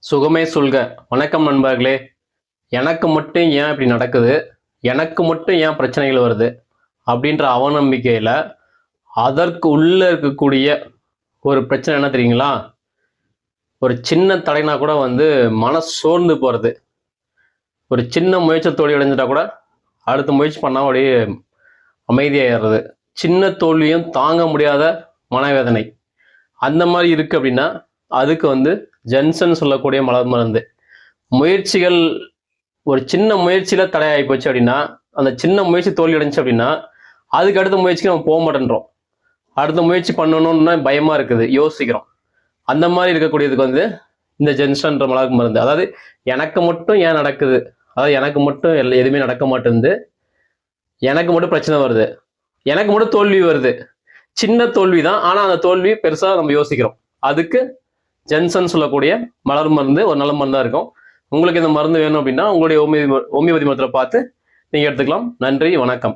சுகமே சொல்க. வணக்கம் நண்பர்களே. எனக்கு மட்டும் ஏன் இப்படி நடக்குது, எனக்கு மட்டும் ஏன் பிரச்சனைகள் வருது அப்படின்ற அவநம்பிக்கையில் அதற்கு உள்ளே இருக்கக்கூடிய ஒரு பிரச்சனை என்ன தெரியுங்களா? ஒரு சின்ன தடைனா கூட மனசு சோர்ந்து போகிறது. ஒரு சின்ன முயற்சி தோல்வி அடைஞ்சிட்டா கூட அடுத்த முயற்சி பண்ணால் அப்படியே அமைதியாகிறது. சின்ன தோல்வியும் தாங்க முடியாத மனவேதனை அந்த மாதிரி இருக்குது அப்படின்னா அதுக்கு ஜென்சன் சொல்லக்கூடிய மலர் மருந்து. முயற்சிகள் ஒரு சின்ன முயற்சியில் தடையாகி போச்சு அப்படின்னா, அந்த சின்ன முயற்சி தோல்வி அடைஞ்சு அப்படின்னா அதுக்கு அடுத்த முயற்சிக்கு நம்ம போக மாட்டேன்றோம். அடுத்த முயற்சி பண்ணணும்னு பயமாக இருக்குது, யோசிக்கிறோம். அந்த மாதிரி இருக்கக்கூடியதுக்கு இந்த ஜென்சன்ற மலர் மருந்து. அதாவது எனக்கு மட்டும் ஏன் நடக்குது, அதாவது எனக்கு மட்டும் எதுவுமே நடக்க மாட்டேங்குது, எனக்கு மட்டும் பிரச்சனை வருது, எனக்கு மட்டும் தோல்வி வருது. சின்ன தோல்வி தான், ஆனால் அந்த தோல்வி பெருசாக நம்ம யோசிக்கிறோம். அதுக்கு ஜென்சன் சொல்லக்கூடிய மலர் மருந்து ஒரு நல்ல மருந்தாக இருக்கும். உங்களுக்கு இந்த மருந்து வேணும் அப்படின்னா உங்களுடைய ஹோமியோபதி மருத்துவரை பார்த்து நீங்கள் எடுத்துக்கலாம். நன்றி, வணக்கம்.